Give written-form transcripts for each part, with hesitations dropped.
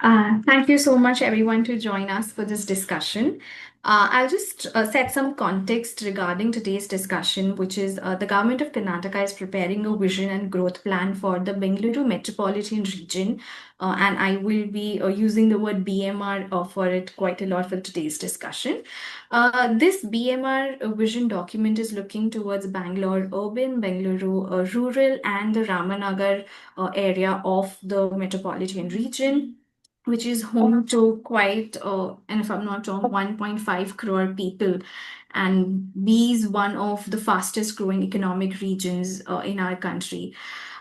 Thank you so much, everyone, to join us for this discussion. I'll just set some context regarding today's discussion, which is the government of Karnataka is preparing a vision and growth plan for the Bengaluru Metropolitan Region, and I will be using the word BMR for it quite a lot for today's discussion. This BMR vision document is looking towards Bangalore urban, Bengaluru rural, and the Ramanagar area of the metropolitan region, which is home to quite, and if I'm not wrong, 1.5 crore people. And B is one of the fastest growing economic regions in our country.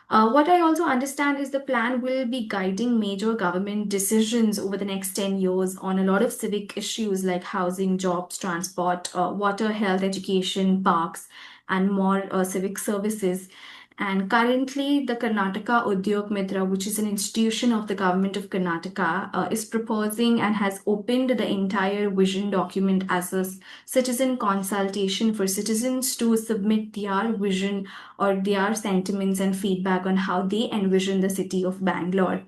What I also understand is the plan will be guiding major government decisions over the next 10 years on a lot of civic issues like housing, jobs, transport, water, health, education, parks, and more civic services. And currently, the Karnataka Udyog Mitra, which is an institution of the government of Karnataka, is proposing and has opened the entire vision document as a citizen consultation for citizens to submit their vision or their sentiments and feedback on how they envision the city of Bangalore.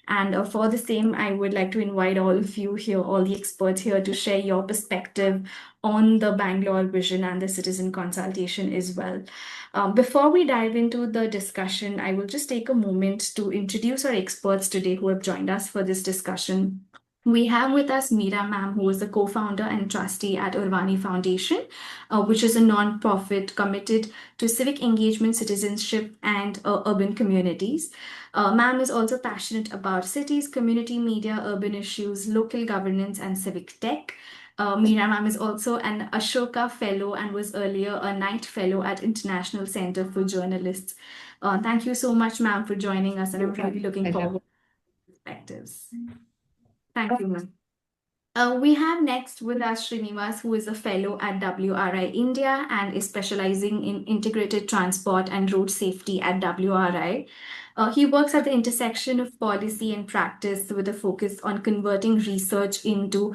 And for the same, I would like to invite all of you here, all the experts here, to share your perspective on the Bangalore vision and the citizen consultation as well. Before we dive into the discussion, I will just take a moment to introduce our experts today who have joined us for this discussion. We have with us Meera ma'am, who is the co-founder and trustee at Oorvani Foundation, which is a non-profit committed to civic engagement, citizenship, and urban communities. Ma'am is also passionate about cities, community media, urban issues, local governance, and civic tech. Meera ma'am is also an Ashoka Fellow and was earlier a Knight Fellow at International Center for Journalists. Thank you so much, ma'am, for joining us, and I'm really looking forward to perspectives. Thank you, ma'am. We have next with us Srinivas, who is a fellow at WRI India and is specializing in integrated transport and road safety at WRI. He works at the intersection of policy and practice with a focus on converting research into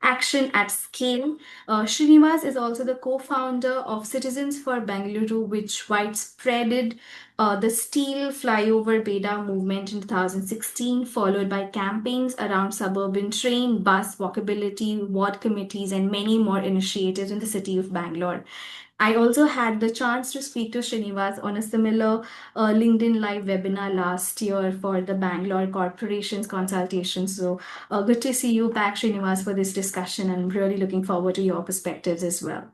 action at scale. Srinivas is also the co-founder of Citizens for Bengaluru, which widespreaded the steel flyover Beda movement in 2016, followed by campaigns around suburban train, bus, walkability, ward committees, and many more initiatives in the city of Bangalore. I also had the chance to speak to Srinivas on a similar LinkedIn Live webinar last year for the Bangalore Corporations consultation. So good to see you back, Srinivas, for this discussion, and I'm really looking forward to your perspectives as well.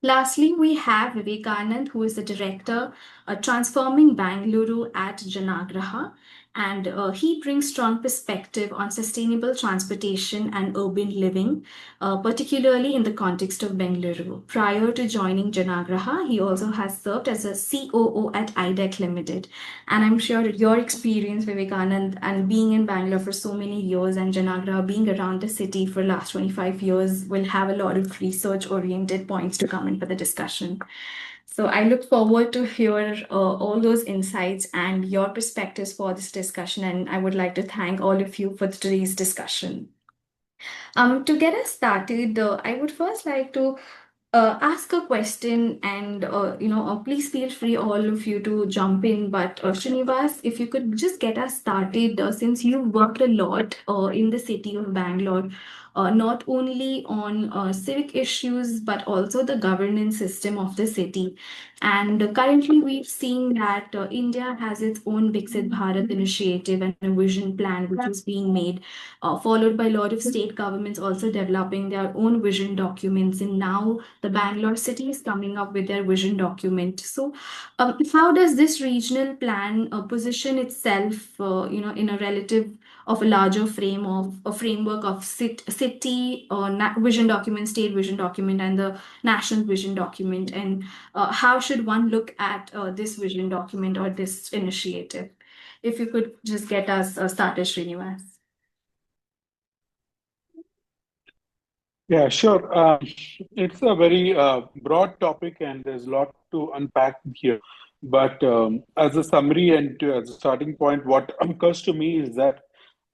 Lastly, we have Vivekanand, who is the director transforming Bengaluru at Janaagraha, and he brings strong perspective on sustainable transportation and urban living, particularly in the context of Bengaluru. Prior to joining Janaagraha, he also has served as a COO at IDEC Limited. And I'm sure your experience, Vivekanand, and being in Bangalore for so many years and Janaagraha being around the city for the last 25 years will have a lot of research-oriented points to come in for the discussion. So I look forward to hear all those insights and your perspectives for this discussion. And I would like to thank all of you for today's discussion. To get us started, I would first like to ask a question, and please feel free, all of you, to jump in. But Srinivas, if you could just get us started, since you've worked a lot in the city of Bangalore, not only on civic issues but also the governance system of the city. And currently, we've seen that India has its own Viksit Bharat initiative and a vision plan which is being made, followed by a lot of state governments also developing their own vision documents. And now the Bangalore city is coming up with their vision document. So, how does this regional plan position itself, in a relative of a larger framework of city vision document, state vision document, and the national vision document? And how should one look at this vision document or this initiative? If you could just get us started, Srinivas. Yeah, sure. It's a very broad topic and there's a lot to unpack here. But as a summary and as a starting point, what occurs to me is that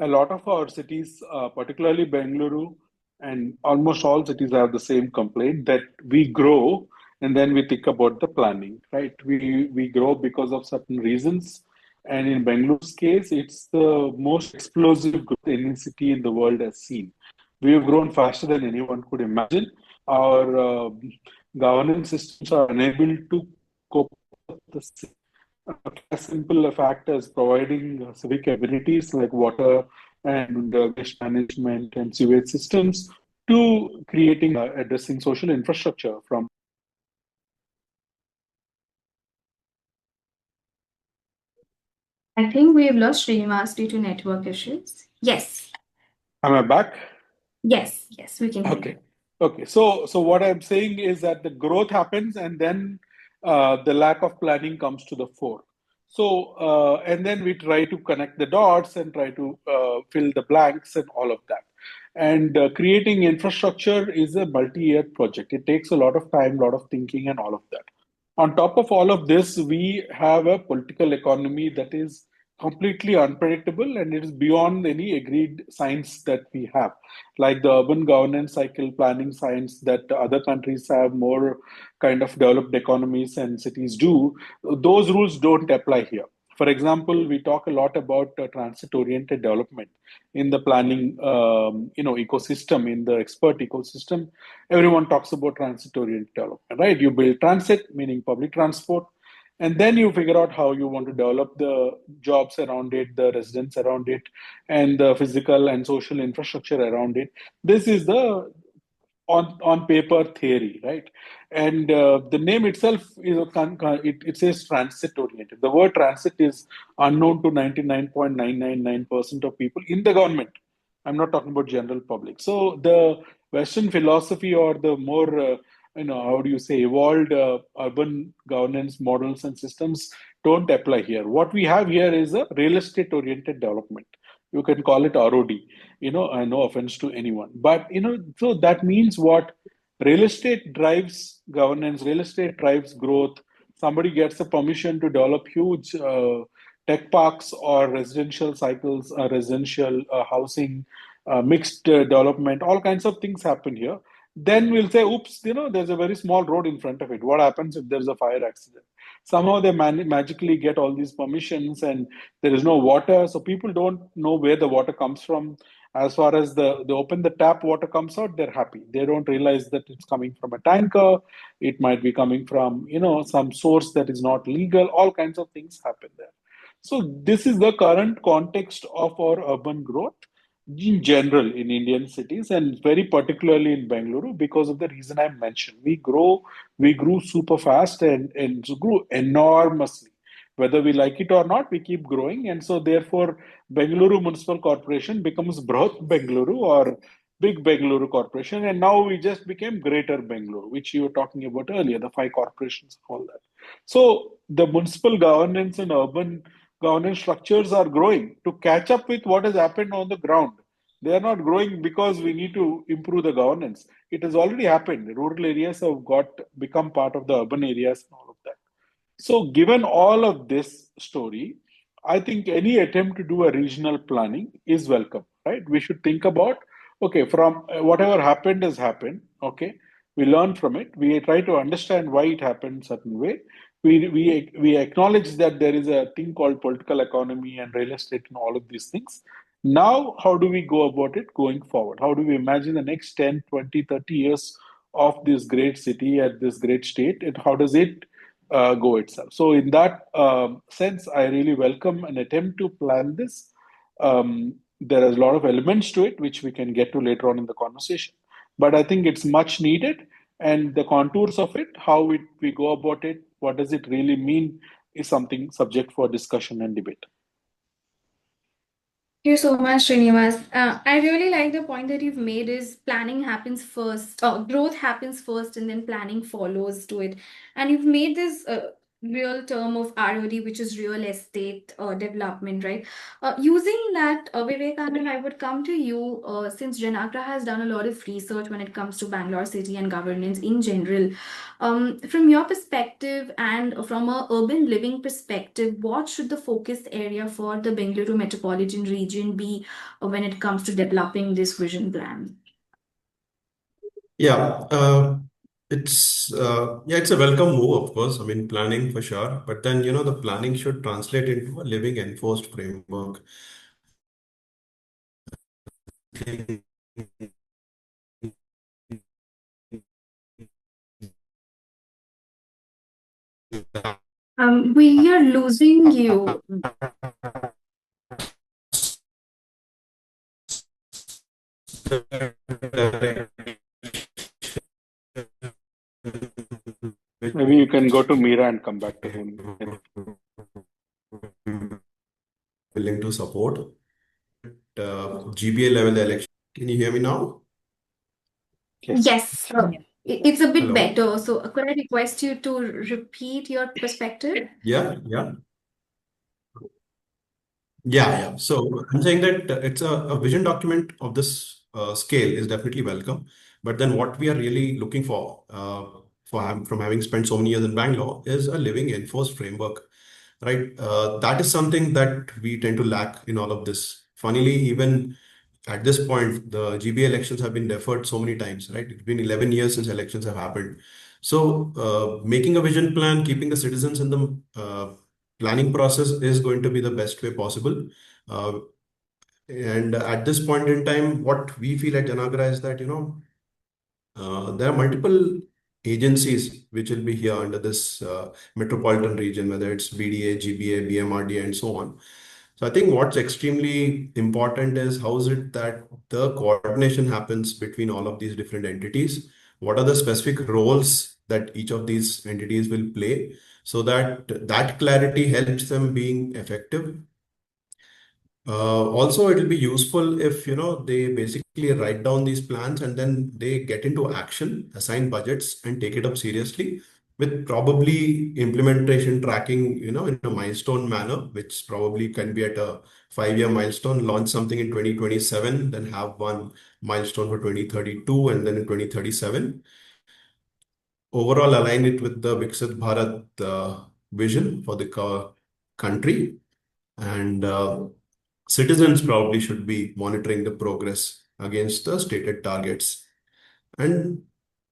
a lot of our cities, particularly Bengaluru, and almost all cities have the same complaint that we grow and then we think about the planning, right? We grow because of certain reasons, And in Bengaluru's case, it's the most explosive growth any city in the world has seen. We have grown faster than anyone could imagine. Our governance systems are unable to cope with the same. As simple a fact as providing civic amenities like water and waste management and sewage systems to creating addressing social infrastructure from. I think we have lost Srinivas due to network issues. Yes, Am I back? yes, we can hear you. Okay. Okay. So what I'm saying is that the growth happens and then the lack of planning comes to the fore. So and then we try to connect the dots and try to fill the blanks and all of that. And creating infrastructure is a multi-year project. It takes a lot of time, a lot of thinking, and all of that. On top of all of this, we have a political economy that is completely unpredictable and it is beyond any agreed science that we have, like the urban governance cycle planning science that other countries have, more kind of developed economies and cities do. Those rules don't apply here. For example, we talk a lot about transit oriented development in the planning ecosystem, in the expert ecosystem. Everyone talks about transit oriented development, right? You build transit, meaning public transport, and then you figure out how you want to develop the jobs around it, the residents around it, and the physical and social infrastructure around it. This is the on paper theory, right? And the name itself is it says transit oriented. The word transit is unknown to 99.999% of people in the government. I'm not talking about general public. So the Western philosophy or the more how do you say evolved urban governance models and systems don't apply here. What we have here is a real estate oriented development. You can call it ROD, no offense to anyone. But, so that means what? Real estate drives governance, real estate drives growth. Somebody gets a permission to develop huge tech parks or residential cycles, residential housing, mixed development, all kinds of things happen here. Then we'll say, oops, there's a very small road in front of it. What happens if there's a fire accident? Somehow they magically get all these permissions and there is no water, so people don't know where the water comes from. As far as they open the tap, water comes out, they're happy. They don't realize that it's coming from a tanker. It might be coming from some source that is not legal. All kinds of things happen there. So this is the current context of our urban growth in general in Indian cities and very particularly in Bengaluru because of the reason I mentioned. We grew super fast and grew enormously. Whether we like it or not, we keep growing. And so therefore, Bengaluru Municipal Corporation becomes Brahat Bengaluru or Big Bengaluru Corporation. And now we just became Greater Bengaluru, which you were talking about earlier, the five corporations and all that. So the municipal governance and urban governance structures are growing to catch up with what has happened on the ground. They are not growing because we need to improve the governance. It has already happened. Rural areas have become part of the urban areas and all of that. So, given all of this story, I think any attempt to do a regional planning is welcome, right? We should think about, okay, from whatever happened has happened, okay, we learn from it, we try to understand why it happened certain way. We acknowledge that there is a thing called political economy and real estate and all of these things. Now, how do we go about it going forward? How do we imagine the next 10, 20, 30 years of this great city at this great state? And how does it go itself? So, in that sense, I really welcome an attempt to plan this. There is a lot of elements to it, which we can get to later on in the conversation. But I think it's much needed. And the contours of it, we go about it, what does it really mean, is something subject for discussion and debate. Thank you so much, Srinivas. I really like the point that you've made is planning happens first, growth happens first, and then planning follows to it. And you've made this real term of ROD, which is real estate development, right? Using that, Vivekanand, I would come to you since Janaagraha has done a lot of research when it comes to Bangalore city and governance in general. From your perspective and from a urban living perspective, what should the focus area for the Bengaluru Metropolitan Region be when it comes to developing this vision plan? Yeah. It's a welcome move, of course. I mean, planning for sure, but then the planning should translate into a living enforced framework. We are losing you. Maybe you can go to Meera and come back to him. Willing to support GBA level election. Can you hear me now? Yes. Yes, it's a bit Hello. better. So, could I request you to repeat your perspective? Yeah, yeah. Yeah. So I'm saying that it's a vision document of this scale is definitely welcome. But then what we are really looking for from having spent so many years in Bangalore is a living enforced framework, right? That is something that we tend to lack in all of this. Funnily, even at this point, the GB elections have been deferred so many times, right? It's been 11 years since elections have happened. So making a vision plan, keeping the citizens in the planning process is going to be the best way possible. Uh, and at this point in time, what we feel at Janaagraha is that, there are multiple agencies which will be here under this metropolitan region, whether it's BDA, GBA, BMRD, and so on. So I think what's extremely important is how is it that the coordination happens between all of these different entities? What are the specific roles that each of these entities will play so that that clarity helps them being effective. Also, it will be useful if they basically write down these plans and then they get into action, assign budgets, and take it up seriously with probably implementation tracking, in a milestone manner, which probably can be at a 5-year milestone, launch something in 2027, then have one milestone for 2032, and then in 2037. Overall, align it with the Viksit Bharat vision for the country. And citizens probably should be monitoring the progress against the stated targets. And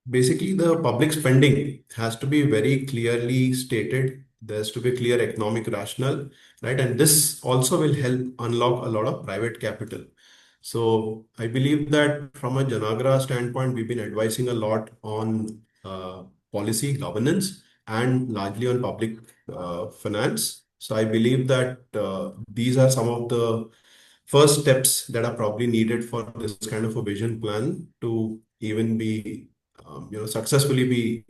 basically, the public spending has to be very clearly stated. There's to be clear economic rationale, right? And this also will help unlock a lot of private capital. So I believe that from a Janaagraha standpoint, we've been advising a lot on policy governance and largely on public finance. So I believe that these are some of the first steps that are probably needed for this kind of a vision plan to even be, successfully be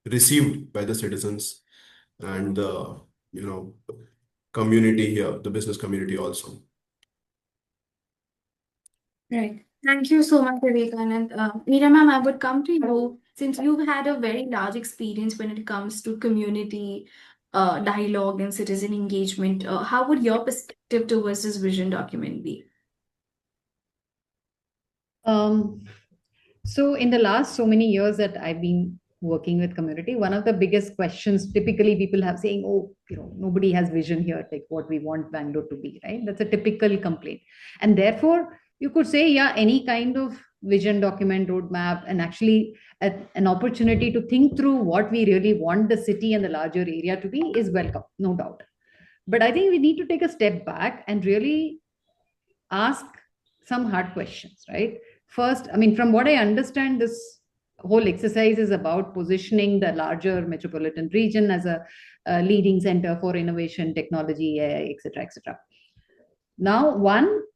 received by the citizens and the, community here, the business community also. Right. Thank you so much, Vivekanand. Meera ma'am, I would come to you since you've had a very large experience when it comes to community dialogue and citizen engagement. How would your perspective towards this vision document be? Um, so in the last so many years that I've been working with community, one of the biggest questions typically people have saying, oh, nobody has vision here, like what we want Bangalore to be, right? That's a typical complaint. And therefore, you could say, yeah, any kind of vision document, roadmap, and actually an opportunity to think through what we really want the city and the larger area to be is welcome, no doubt. But I think we need to take a step back and really ask some hard questions, right? First, I mean, from what I understand, this whole exercise is about positioning the larger metropolitan region as a leading center for innovation, technology, AI, etc., etc. Now,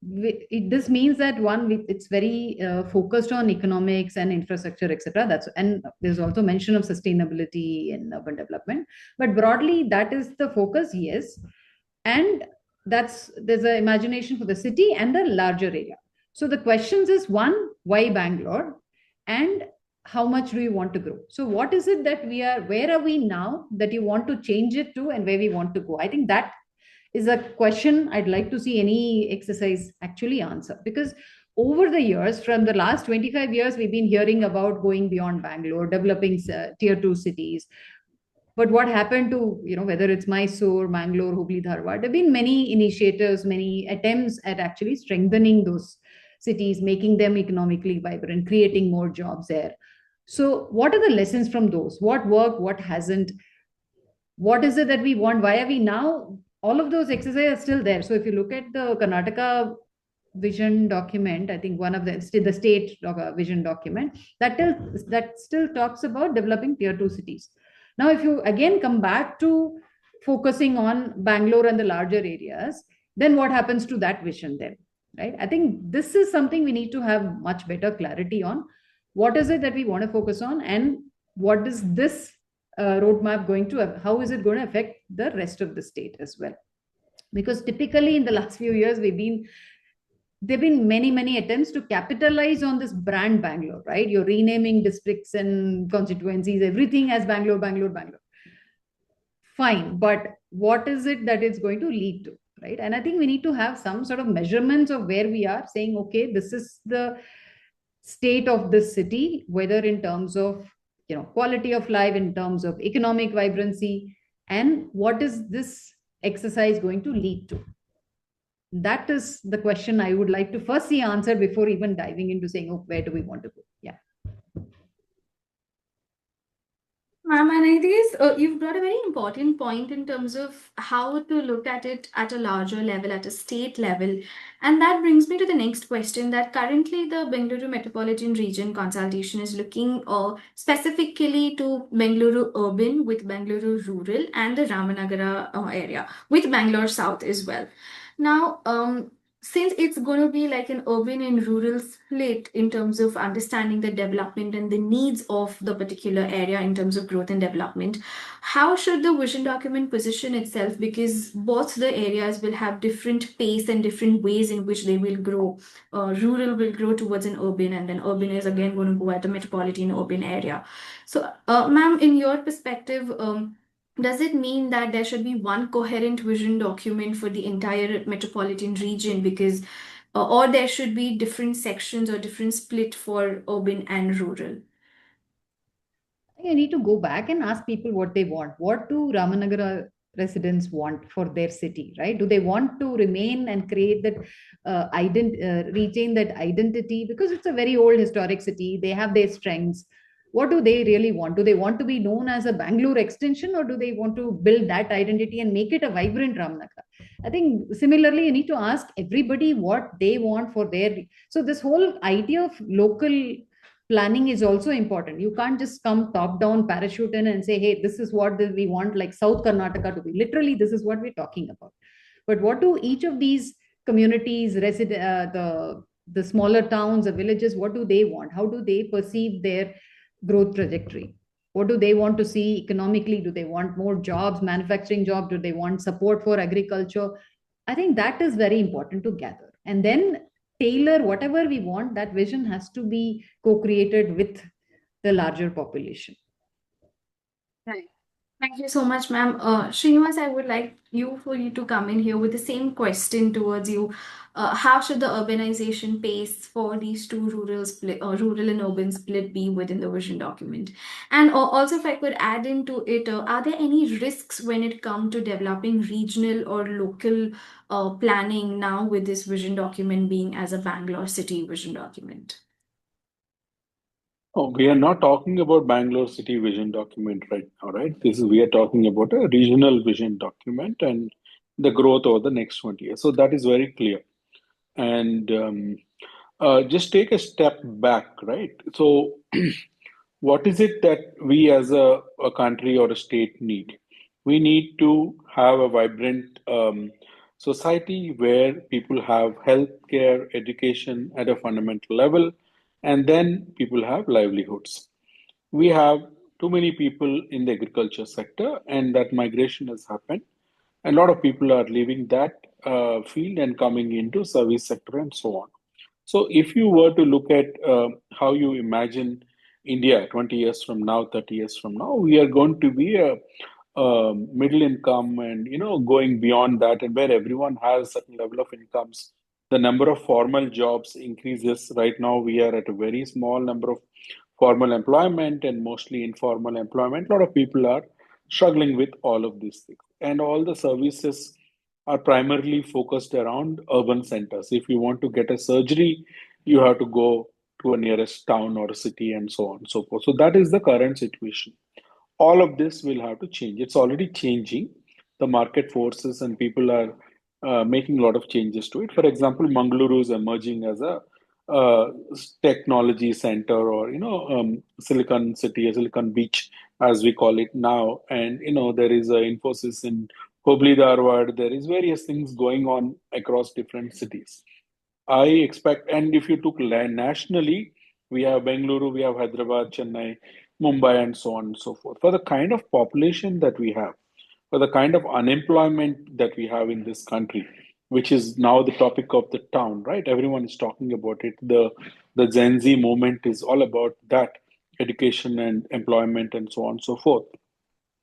this means that it's very focused on economics and infrastructure, etc. And there's also mention of sustainability and urban development. But broadly, that is the focus, yes. And there's an imagination for the city and the larger area. So the questions is one, why Bangalore, and how much do you want to grow? So what is it that where are we now that you want to change it to, and where we want to go? I think that is a question I'd like to see any exercise actually answer, because over the years, from the last 25 years, we've been hearing about going beyond Bangalore, developing tier 2 cities. But what happened to, whether it's Mysore, Mangalore, Hubli, Dharwad, there have been many initiatives, many attempts at actually strengthening those cities, making them economically vibrant, creating more jobs there. So what are the lessons from those? What worked, what hasn't? What is it that we want? Why are we now? All of those exercises are still there. So if you look at the Karnataka vision document, I think one of the state vision document, that still talks about developing tier 2 cities. Now if you again come back to focusing on Bangalore and the larger areas, then what happens to that vision then, right? I think this is something we need to have much better clarity on. What is it that we want to focus on, and what is this roadmap going to, how is it going to affect the rest of the state as well? Because typically in the last few years there've been many attempts to capitalize on this brand Bangalore, right? You're renaming districts and constituencies, everything as Bangalore, Bangalore, Bangalore. Fine, but what is it that it's going to lead to, right? And I think we need to have some sort of measurements of where we are, saying, okay, this is the state of this city, whether in terms of quality of life, in terms of economic vibrancy, and what is this exercise going to lead to? That is the question I would like to first see answered before even diving into saying, oh, where do we want to go? Yeah. Ma'am, and I guess you've brought a very important point in terms of how to look at it at a larger level, at a state level. And that brings me to the next question, that currently the Bengaluru Metropolitan Region consultation is looking specifically to Bengaluru urban with Bengaluru rural and the Ramanagara area with Bangalore South as well. Now, since it's going to be like an urban and rural split in terms of understanding the development and the needs of the particular area in terms of growth and development, how should the vision document position itself? Because both the areas will have different pace and different ways in which they will grow. Rural will grow towards an urban, and then urban is again going to go at a metropolitan urban area. So, ma'am, in your perspective, does it mean that there should be one coherent vision document for the entire metropolitan region? Because, or there should be different sections or different split for urban and rural? You need to go back and ask people what they want. What do Ramanagara residents want for their city, right? Do they want to remain and create that retain that identity? Because it's a very old historic city. They have their strengths. What do they really want? Do they want to be known as a Bangalore extension, or do they want to build that identity and make it a vibrant Ramanagara? I think similarly, you need to ask everybody what they want for their. So this whole idea of local planning is also important. You can't just come top down, parachute in and say, hey, this is what we want, like South Karnataka to be. Literally, this is what we're talking about. But what do each of these communities, the smaller towns, the villages, what do they want? How do they perceive their growth trajectory? What do they want to see economically? Do they want more jobs, manufacturing jobs? Do they want support for agriculture? I think that is very important to gather. And then tailor whatever we want. That vision has to be co-created with the larger population. Right. Thank you so much, ma'am. Srinivas, I would like for you to come in here with the same question towards you. How should the urbanization pace for these two rural and urban split be within the vision document? And also, if I could add into it, are there any risks when it comes to developing regional or local planning now with this vision document being as a Bangalore city vision document? Oh, we are not talking about Bangalore City Vision document right now, right? We are talking about a regional vision document and the growth over the next 20 years. So that is very clear. And just take a step back, right? So what is it that we as a country or a state need? We need to have a vibrant society where people have healthcare, education at a fundamental level, and then people have livelihoods. We have too many people in the agriculture sector, and that migration has happened. A lot of people are leaving that field and coming into service sector and so on. So if you were to look at how you imagine India 20 years from now, 30 years from now, we are going to be a middle income and going beyond that, and where everyone has a certain level of incomes. The number of formal jobs increases. Right now, we are at a very small number of formal employment and mostly informal employment. A lot of people are struggling with all of these things, and all the services are primarily focused around urban centers. If you want to get a surgery, you have to go to a nearest town or a city and so on and so forth. So that is the current situation. All of this will have to change. It's already changing. The market forces and people are making a lot of changes to it. For example, Mangaluru is emerging as a uh, technology center, or Silicon City, a Silicon Beach, as we call it now. And there is a Infosys in Hubli Dharwad. There is various things going on across different cities. I expect, and if you took land nationally, we have Bengaluru, we have Hyderabad, Chennai, Mumbai, and so on and so forth. For the kind of population that we have, for the kind of unemployment that we have in this country, which is now the topic of the town, right? Everyone is talking about it. The Gen Z movement is all about that, education and employment and so on and so forth.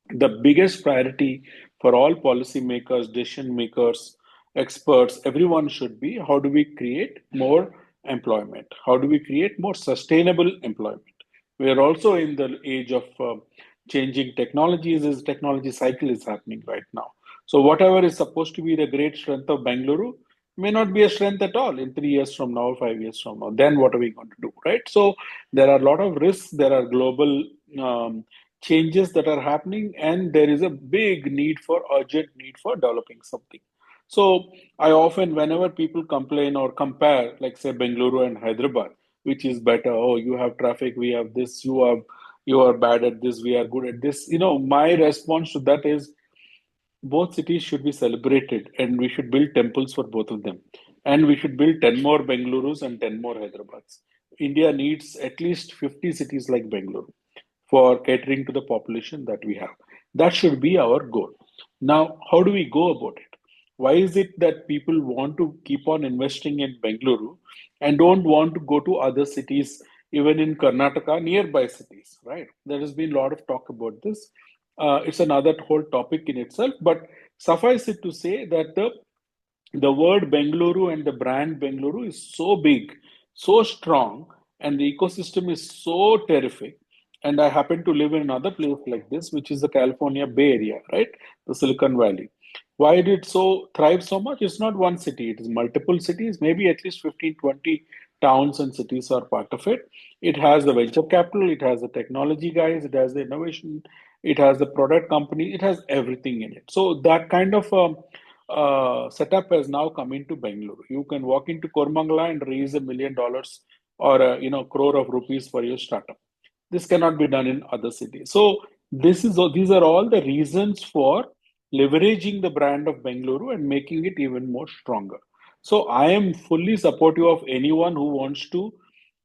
The biggest priority for all policymakers, decision makers, experts, everyone should be, how do we create more employment? How do we create more sustainable employment? We are also in the age of changing technologies. This technology cycle is happening right now. So whatever is supposed to be the great strength of Bengaluru may not be a strength at all in 3 years from now, 5 years from now. Then what are we going to do, right? So there are a lot of risks. There are global changes that are happening, and there is a big need for urgent need for developing something. So I often, whenever people complain or compare, like say Bengaluru and Hyderabad, which is better? Oh, you have traffic, we have this. You are bad at this, we are good at this. My response to that is both cities should be celebrated, and we should build temples for both of them. And we should build 10 more Bengalurus and 10 more Hyderabad's. India needs at least 50 cities like Bengaluru for catering to the population that we have. That should be our goal. Now, how do we go about it? Why is it that people want to keep on investing in Bengaluru and don't want to go to other cities, even in Karnataka, nearby cities, right? There has been a lot of talk about this. It's another whole topic in itself, but suffice it to say that the word Bengaluru and the brand Bengaluru is so big, so strong, and the ecosystem is so terrific. And I happen to live in another place like this, which is the California Bay Area, right? The Silicon Valley. Why did it so thrive so much? It's not one city, it is multiple cities, maybe at least 15, 20 towns and cities are part of it. It has the venture capital, it has the technology guys, it has the innovation, it has the product company, it has everything in it. So that kind of setup has now come into Bengaluru. You can walk into Kormangala and raise $1 million or crore of rupees for your startup. This cannot be done in other cities. So these are all the reasons for leveraging the brand of Bengaluru and making it even more stronger. So I am fully supportive of anyone who wants to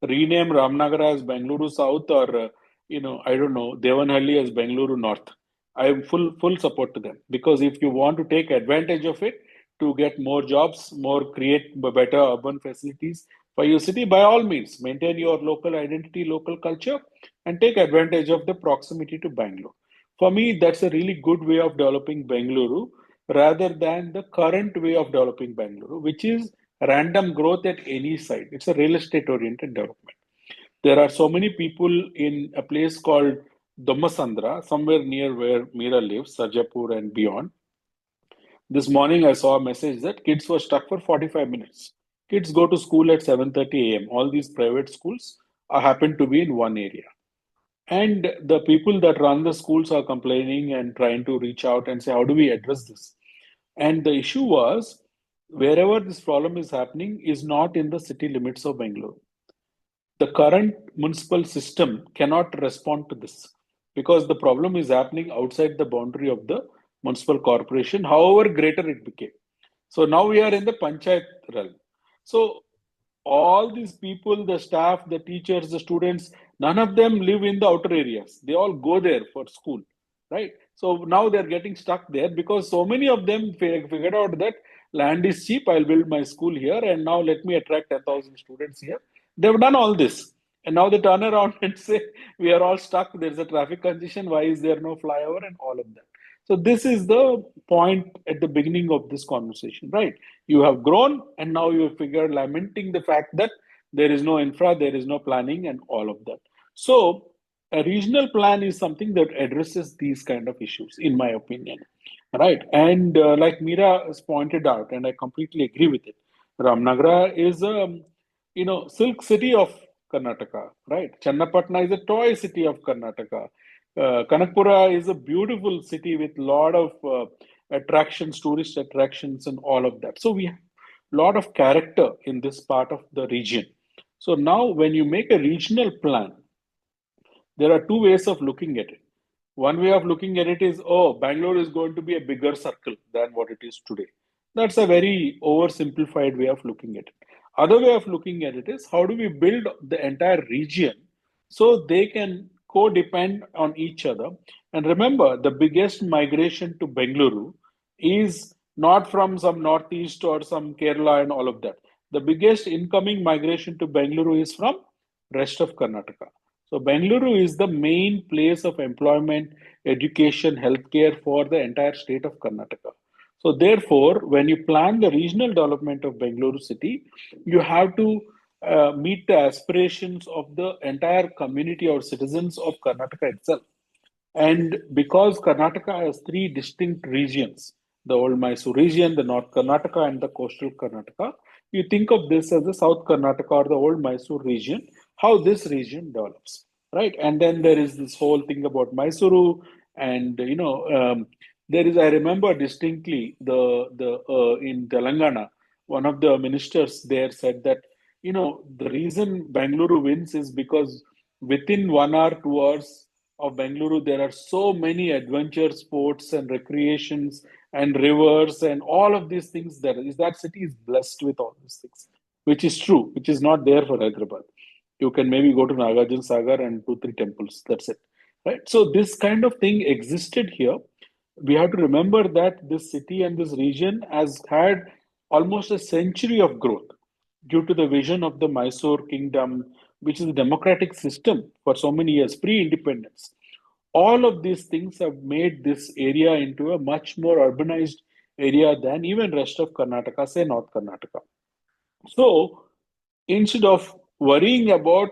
rename Ramnagara as Bengaluru South, or I don't know, Devanhalli as Bengaluru North. I am full support to them, because if you want to take advantage of it to get more jobs, create better urban facilities for your city, by all means maintain your local identity, local culture, and take advantage of the proximity to Bangalore. For me, that's a really good way of developing Bengaluru rather than the current way of developing Bengaluru, which is random growth at any site. It's a real estate oriented development. There are so many people in a place called Domasandra, somewhere near where Meera lives, Sarjapur and beyond. This morning I saw a message that kids were stuck for 45 minutes. Kids go to school at 7:30 a.m. All these private schools happen to be in one area. And the people that run the schools are complaining and trying to reach out and say, how do we address this? And the issue was, wherever this problem is happening is not in the city limits of Bangalore. The current municipal system cannot respond to this, because the problem is happening outside the boundary of the municipal corporation, however greater it became. So now we are in the panchayat realm. So all these people, the staff, the teachers, the students, none of them live in the outer areas. They all go there for school, right? So now they're getting stuck there because so many of them figured out that land is cheap. I'll build my school here, and now let me attract 10,000 students here. They've done all this, and now they turn around and say, we are all stuck. There's a traffic congestion. Why is there no flyover, and all of that? So this is the point at the beginning of this conversation, right? You have grown, and now you figure lamenting the fact that there is no infra, there is no planning, and all of that. So a regional plan is something that addresses these kind of issues, in my opinion, right? And like Meera has pointed out, and I completely agree with it, Ramnagara is a silk city of Karnataka, right? Channapatna is a toy city of Karnataka. Kanakpura is a beautiful city with a lot of attractions, tourist attractions, and all of that. So we have a lot of character in this part of the region. So now, when you make a regional plan, there are two ways of looking at it. One way of looking at it is, oh, Bangalore is going to be a bigger circle than what it is today. That's a very oversimplified way of looking at it. Other way of looking at it is, how do we build the entire region so they can co-depend on each other? And remember, the biggest migration to Bengaluru is not from some northeast or some Kerala and all of that. The biggest incoming migration to Bengaluru is from rest of Karnataka. So Bengaluru is the main place of employment, education, healthcare for the entire state of Karnataka. So therefore, when you plan the regional development of Bengaluru city, you have to meet the aspirations of the entire community or citizens of Karnataka itself. And because Karnataka has three distinct regions, the old Mysore region, the North Karnataka, and the coastal Karnataka, you think of this as the South Karnataka or the old Mysore region, how this region develops, right? And then there is this whole thing about Mysuru, and there is, I remember distinctly, the in Telangana, one of the ministers there said that, the reason Bangalore wins is because within 1 hour, 2 hours of Bengaluru, there are so many adventure sports and recreations and rivers and all of these things. That city is blessed with all these things, which is true, which is not there for Hyderabad. You can maybe go to Nagarjuna Sagar and two, three temples. That's it, right? So this kind of thing existed here. We have to remember that this city and this region has had almost a century of growth due to the vision of the Mysore kingdom, which is a democratic system for so many years, pre-independence. All of these things have made this area into a much more urbanized area than even rest of Karnataka, say North Karnataka. So instead of worrying about,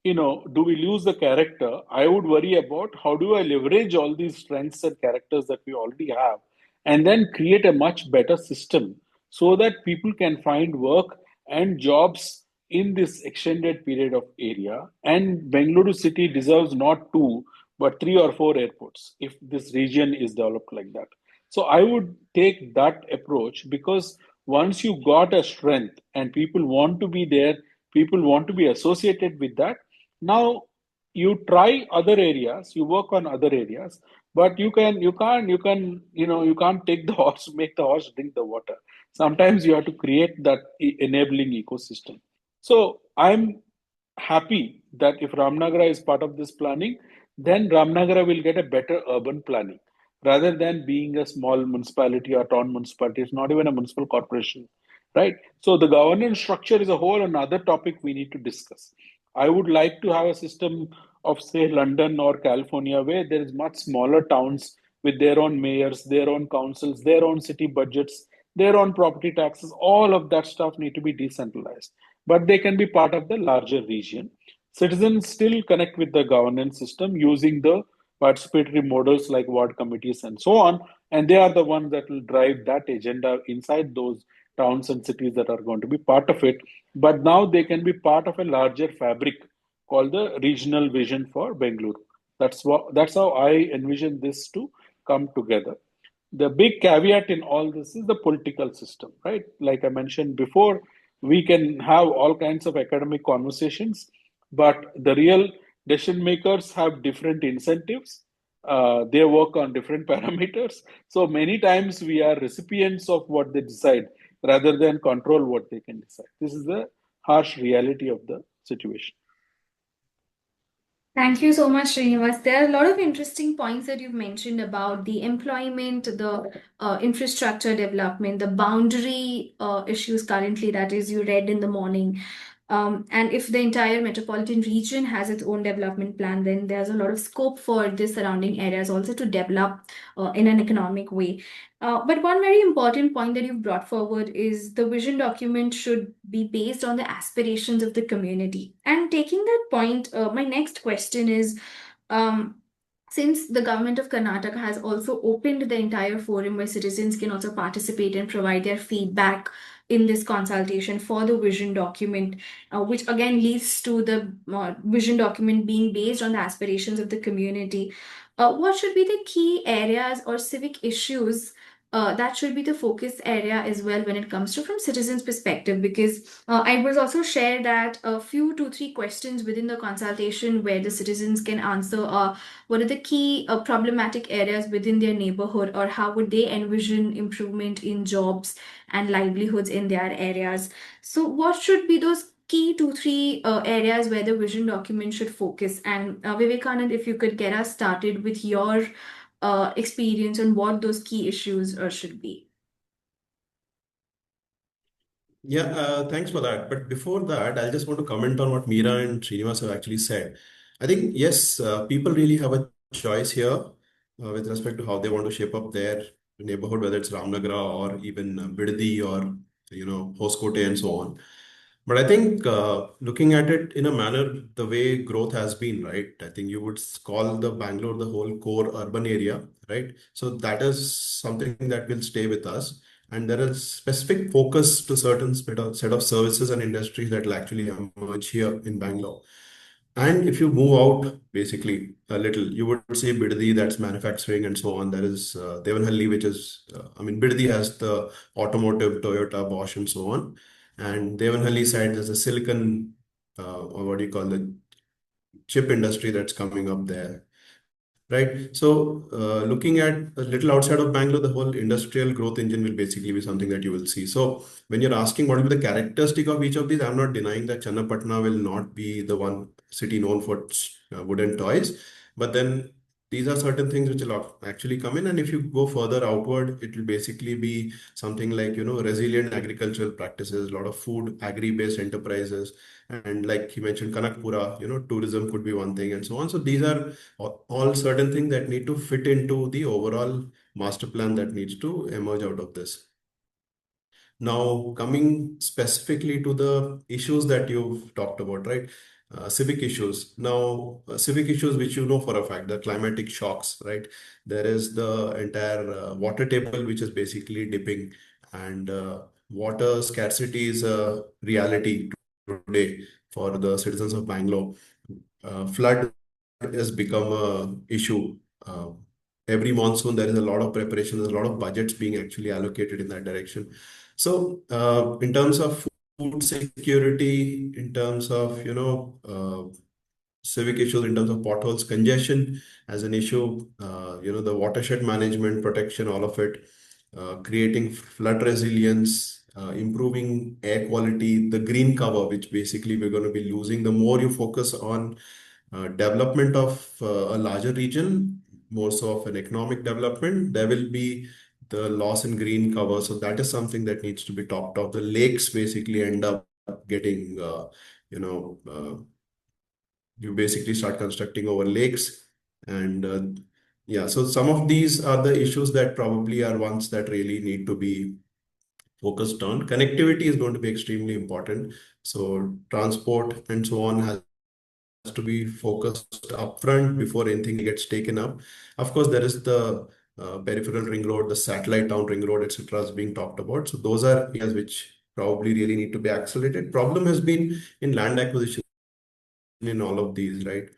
do we lose the character, I would worry about how do I leverage all these strengths and characters that we already have and then create a much better system so that people can find work and jobs in this extended period of area. And Bengaluru city deserves not two, but three or four airports if this region is developed like that. So I would take that approach because once you got a strength and people want to be there, people want to be associated with that. Now you try other areas, you work on other areas, but you can't take the horse, make the horse drink the water. Sometimes you have to create that enabling ecosystem. So I'm happy that if Ramnagara is part of this planning, then Ramnagara will get a better urban planning rather than being a small municipality or town municipality. It's not even a municipal corporation, right? So the governance structure is a whole another topic we need to discuss. I would like to have a system of, say, London or California, where there is much smaller towns with their own mayors, their own councils, their own city budgets, their own property taxes. All of that stuff need to be decentralized, but they can be part of the larger region. Citizens still connect with the governance system using the participatory models like ward committees and so on, and they are the ones that will drive that agenda inside those towns and cities that are going to be part of it. But now they can be part of a larger fabric called the regional vision for Bengaluru. That's how I envision this to come together. The big caveat in all this is the political system, right? Like I mentioned before, we can have all kinds of academic conversations, but the real decision makers have different incentives. They work on different parameters. So many times we are recipients of what they decide rather than control what they can decide. This is the harsh reality of the situation. Thank you so much, Srinivas. There are a lot of interesting points that you've mentioned about the employment, the infrastructure development, the boundary issues currently, that is, you read in the morning. And if the entire metropolitan region has its own development plan, then there's a lot of scope for the surrounding areas also to develop in an economic way. But one very important point that you've brought forward is the vision document should be based on the aspirations of the community. And taking that point, my next question is, um, since the government of Karnataka has also opened the entire forum where citizens can also participate and provide their feedback in this consultation for the vision document, which again leads to the vision document being based on the aspirations of the community. What should be the key areas or civic issues that should be the focus area as well when it comes to from citizens' perspective? Because I was also share that a few 2-3 questions within the consultation where the citizens can answer what are the key problematic areas within their neighborhood, or how would they envision improvement in jobs and livelihoods in their areas. So what should be those key 2-3 areas where the vision document should focus? And Vivekanand, if you could get us started with your experience on what those key issues should be. Yeah, thanks for that. But before that, I just want to comment on what Meera and Srinivas have actually said. I think, yes, people really have a choice here with respect to how they want to shape up their neighborhood, whether it's Ramnagra or even Bidadi or, Hoskote and so on. But I think looking at it in a manner, the way growth has been, right? I think you would call the Bangalore the whole core urban area, right? So that is something that will stay with us. And there is specific focus to certain set of services and industries that will actually emerge here in Bangalore. And if you move out basically a little, you would say Bidadi, that's manufacturing and so on. There is Devanahalli, which is, Bidadi has the automotive, Toyota, Bosch, and so on. And Devanahalli side, there's a silicon, or what do you call the chip industry that's coming up there. Right. So, looking at a little outside of Bangalore, the whole industrial growth engine will basically be something that you will see. So, when you're asking what will be the characteristic of each of these, I'm not denying that Channapatna will not be the one city known for wooden toys, but then these are certain things which will actually come in. And if you go further outward, it will basically be something like, resilient agricultural practices, a lot of food, agri-based enterprises. And like he mentioned, Kanakpura, tourism could be one thing and so on. So these are all certain things that need to fit into the overall master plan that needs to emerge out of this. Now, coming specifically to the issues that you've talked about, right? Civic issues. Now, civic issues which you know for a fact, the climatic shocks, right? There is the entire water table which is basically dipping, and water scarcity is a reality today for the citizens of Bangalore. Flood has become a issue. Every monsoon, there is a lot of preparation, there's a lot of budgets being actually allocated in that direction. So, in terms of food security, in terms of, civic issues, in terms of potholes, congestion as an issue, the watershed management, protection, all of it, creating flood resilience, improving air quality, the green cover, which basically we're going to be losing. The more you focus on development of a larger region, more so of an economic development, there will be the loss in green cover. So that is something that needs to be topped off. The lakes basically end up getting, you basically start constructing over lakes. And yeah, so some of these are the issues that probably are ones that really need to be focused on. Connectivity is going to be extremely important. So transport and so on has to be focused upfront before anything gets taken up. Of course, there is the peripheral ring road, the satellite town ring road, etc., is being talked about. So those are areas which probably really need to be accelerated. Problem has been in land acquisition in all of these, right?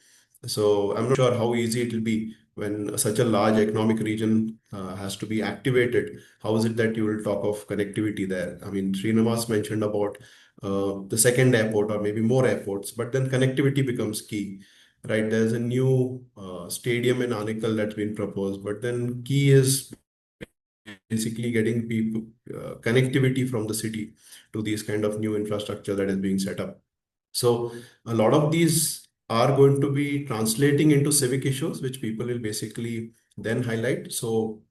So I'm not sure how easy it will be when such a large economic region has to be activated. How is it that you will talk of connectivity there? I mean, Srinivas mentioned about the second airport or maybe more airports, but then connectivity becomes key, right? There's a new stadium in Anikal that's been proposed, but then key is basically getting people connectivity from the city to these kind of new infrastructure that is being set up. So a lot of these are going to be translating into civic issues, which people will basically then highlight. So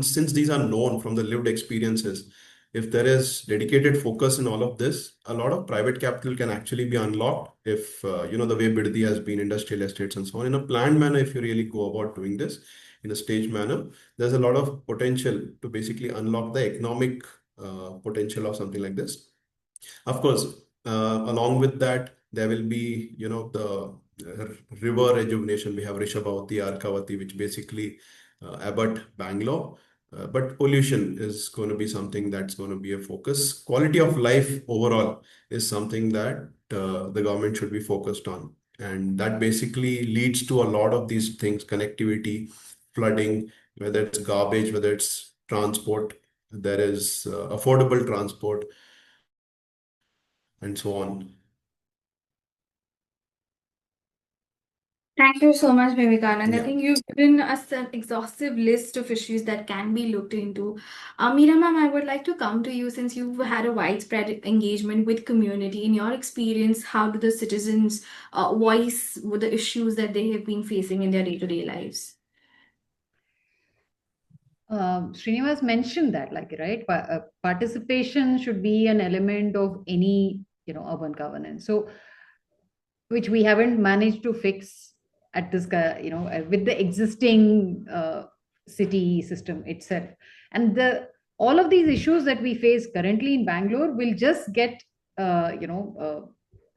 since these are known from the lived experiences, if there is dedicated focus in all of this, a lot of private capital can actually be unlocked if, the way Bidadi has been, industrial estates and so on, in a planned manner. If you really go about doing this in a staged manner, there's a lot of potential to basically unlock the economic potential of something like this. Of course, along with that, there will be, the river rejuvenation. We have Rishabhavati, Arkavati, which basically abut Bangalore. But pollution is going to be something that's going to be a focus. Quality of life overall is something that the government should be focused on. And that basically leads to a lot of these things: connectivity, flooding, whether it's garbage, whether it's transport, there is affordable transport, and so on. Thank you so much, Vivekanand. I Yeah. think you've given us an exhaustive list of issues that can be looked into. Meera ma'am, I would like to come to you since you've had a widespread engagement with community. In your experience, how do the citizens voice the issues that they have been facing in their day-to-day lives? Srinivas mentioned that, like, right, participation should be an element of any, urban governance. So, which we haven't managed to fix at this, with the existing city system itself. And all of these issues that we face currently in Bangalore will just get,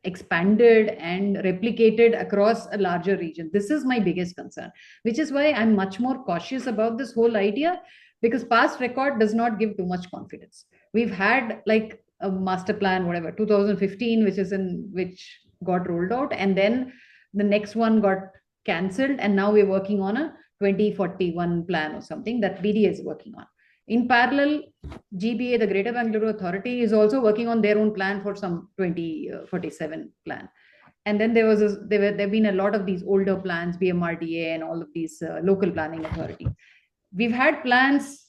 expanded and replicated across a larger region. This is my biggest concern, which is why I'm much more cautious about this whole idea, because past record does not give too much confidence. We've had like a master plan, whatever, 2015, which got rolled out, and then the next one got cancelled, and now we're working on a 2041 plan or something that BDA is working on. In parallel, GBA, the Greater Bangalore Authority, is also working on their own plan for some 2047 plan. And then there have been a lot of these older plans, BMRDA and all of these local planning authorities. We've had plans,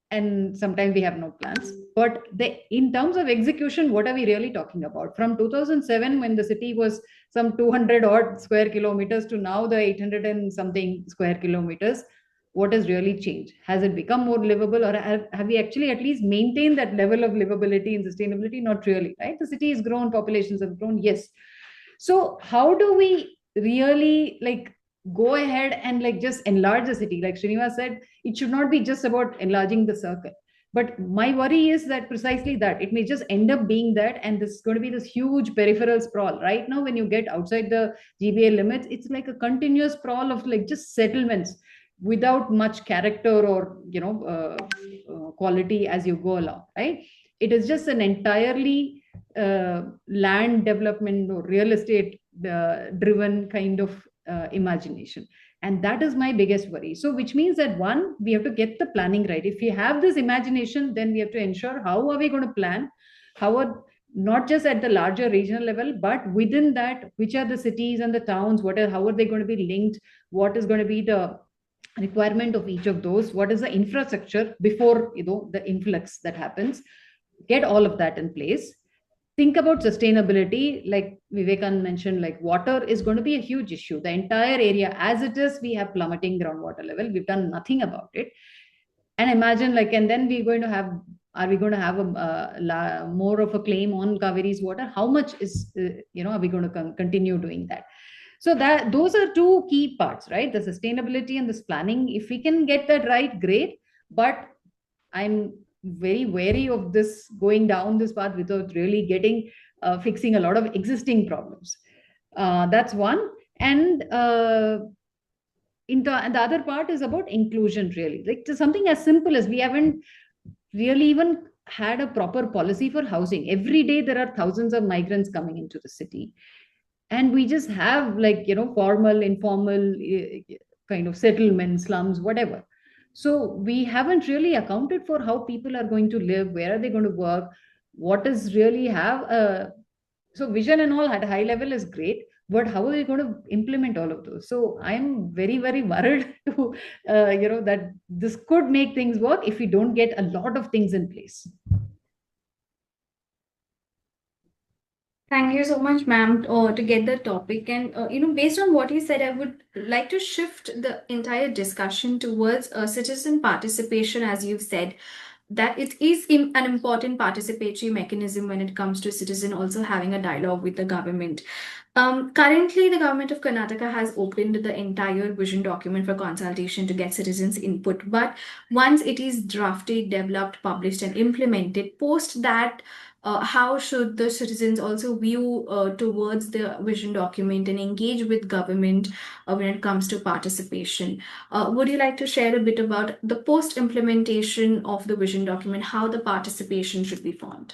and sometimes we have no plans. But in terms of execution, what are we really talking about? From 2007, when the city was some 200 odd square kilometers, to now the 800 and something square kilometers, what has really changed? Has it become more livable, or have we actually at least maintained that level of livability and sustainability? Not really, right? The city has grown, populations have grown, yes. So how do we really go ahead and just enlarge the city? Like Srinivas said, it should not be just about enlarging the circle. But my worry is that precisely that it may just end up being that, and this is going to be this huge peripheral sprawl. Right now, when you get outside the GBA limits, it's like a continuous sprawl of just settlements without much character or quality as you go along, right? It is just an entirely land development or real estate driven kind of imagination. And that is my biggest worry. So which means that, one, we have to get the planning right. If we have this imagination, then we have to ensure how are we going to plan, not just at the larger regional level, but within that, which are the cities and the towns, how are they going to be linked, what is going to be the requirement of each of those, what is the infrastructure before the influx that happens. Get all of that in place. Think about sustainability, like Vivekanand mentioned, like water is going to be a huge issue. The entire area as it is, we have plummeting groundwater level, we've done nothing about it. And imagine, and then are we going to have more of a claim on Kaveri's water? How much is are we going to continue doing that? So those are two key parts, right? The sustainability and this planning. If we can get that right, great. But I'm very wary of this going down this path without really fixing a lot of existing problems. That's one. And the other part is about inclusion, really. Like something as simple as we haven't really even had a proper policy for housing. Every day there are thousands of migrants coming into the city. And we just have formal, informal kind of settlements, slums, whatever. So we haven't really accounted for how people are going to live, where are they going to work, what is really so vision and all at a high level is great, but how are we going to implement all of those? So I'm very, very worried to, that this could make things work if we don't get a lot of things in place. Thank you so much, ma'am, to get the topic. And, based on what you said, I would like to shift the entire discussion towards citizen participation, as you've said, that it is an important participatory mechanism when it comes to citizen also having a dialogue with the government. Currently, the government of Karnataka has opened the entire vision document for consultation to get citizens' input. But once it is drafted, developed, published, and implemented, post that, how should the citizens also view towards the vision document and engage with government when it comes to participation? Would you like to share a bit about the post-implementation of the vision document, how the participation should be formed?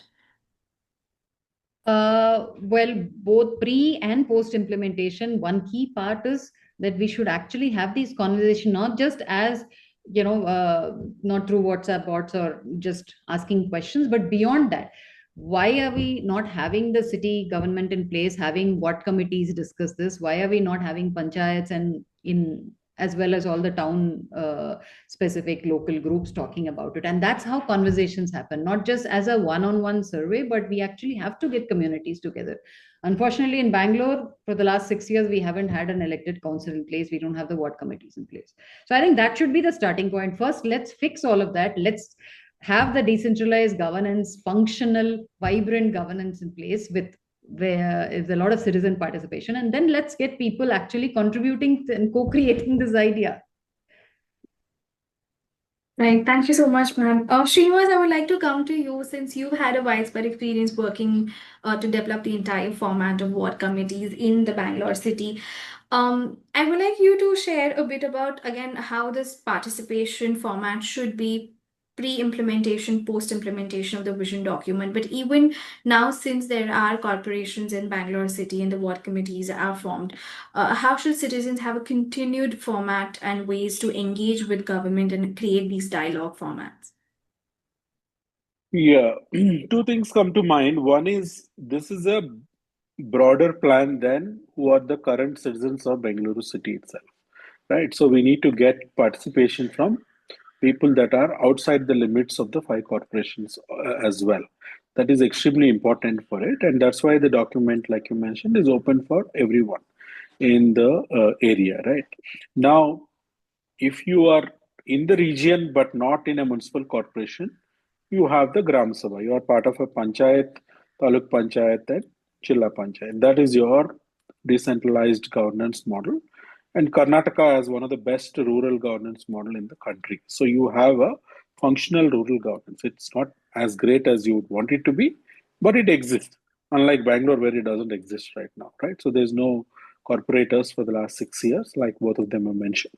Well, both pre and post implementation, one key part is that we should actually have these conversations, not just as, not through WhatsApp bots or just asking questions, but beyond that. Why are we not having the city government in place, having what committees discuss this? Why are we not having panchayats and in as well as all the town specific local groups talking about it? And that's how conversations happen, not just as a one-on-one survey, but we actually have to get communities together. Unfortunately, in Bangalore, for the last 6 years, we haven't had an elected council in place. We don't have the ward committees in place. So I think that should be the starting point. First, let's fix all of that. Let's have the decentralized governance, functional, vibrant governance in place with where is a lot of citizen participation, and then let's get people actually contributing and co-creating this idea. Right. Thank you so much, ma'am. Srinivas, I would like to come to you since you've had a widespread experience working to develop the entire format of ward committees in the Bangalore city. I would like you to share a bit about, again, how this participation format should be pre-implementation, post-implementation of the vision document. But even now, since there are corporations in Bangalore city and the ward committees are formed, how should citizens have a continued format and ways to engage with government and create these dialogue formats? Yeah, two things come to mind. One is this is a broader plan than what the current citizens of Bengaluru city itself, right? So we need to get participation from people that are outside the limits of the five corporations as well. That is extremely important for it, and that's why the document, like you mentioned, is open for everyone in the area, right? Now, if you are in the region but not in a municipal corporation, you have the Gram Sabha. You are part of a panchayat, taluk panchayat, and Chilla panchayat. That is your decentralized governance model. And Karnataka has one of the best rural governance model in the country. So you have a functional rural governance. It's not as great as you would want it to be, but it exists. Unlike Bangalore, where it doesn't exist right now, right? So there's no corporators for the last 6 years, like both of them have mentioned.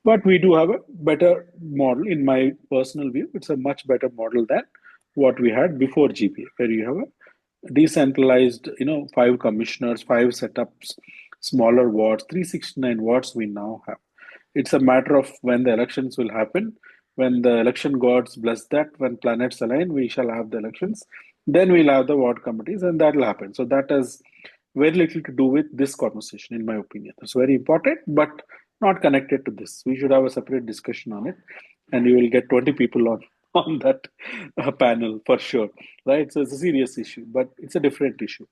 But we do have a better model, in my personal view. It's a much better model than what we had before GPA, where you have a decentralized, five commissioners, five setups, smaller wards, 369 wards we now have. It's a matter of when the elections will happen. When the election gods bless that, when planets align, we shall have the elections. Then we'll have the ward committees, and that will happen. So that has very little to do with this conversation, in my opinion. It's very important, but not connected to this. We should have a separate discussion on it, and you will get 20 people on that panel for sure, right? So it's a serious issue, but it's a different issue.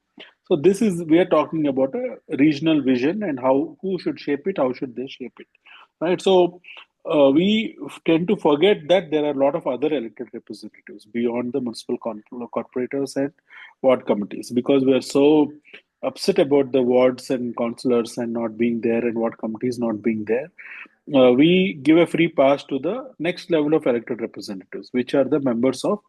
So this is, we are talking about a regional vision and who should shape it, how should they shape it, right? So we tend to forget that there are a lot of other elected representatives beyond the municipal corporators and ward committees, because we are so upset about the wards and councillors and not being there and ward committees not being there. We give a free pass to the next level of elected representatives, which are the members of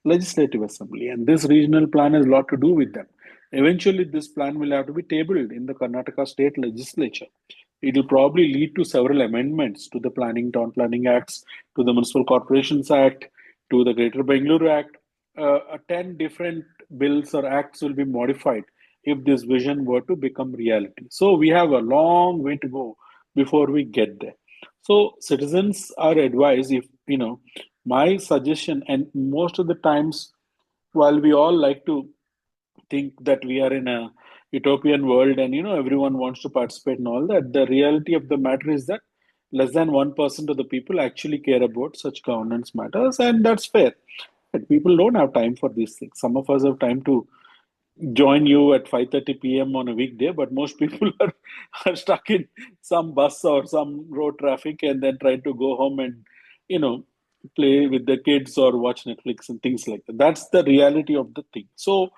Legislative Assembly. And this regional plan has a lot to do with them. Eventually, this plan will have to be tabled in the Karnataka State Legislature. It will probably lead to several amendments to the Town Planning Acts, to the Municipal Corporations Act, to the Greater Bengaluru Act. 10 different bills or acts will be modified if this vision were to become reality. So we have a long way to go before we get there. So citizens are advised, if my suggestion, and most of the times, while we all like to think that we are in a utopian world and everyone wants to participate and all that, the reality of the matter is that less than 1% of the people actually care about such governance matters, and that's fair. But people don't have time for these things. Some of us have time to join you at 5:30 p.m. on a weekday, but most people are stuck in some bus or some road traffic and then trying to go home and play with the kids or watch Netflix and things like that. That's the reality of the thing. So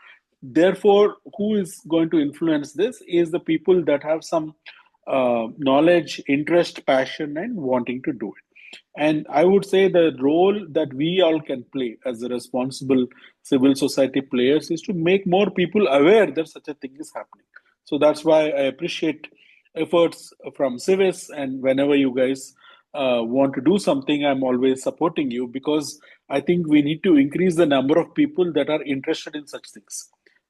therefore, who is going to influence this is the people that have some knowledge, interest, passion, and wanting to do it. And I would say the role that we all can play as a responsible civil society players is to make more people aware that such a thing is happening. So that's why I appreciate efforts from Civis, and whenever you guys want to do something, I'm always supporting you, because I think we need to increase the number of people that are interested in such things.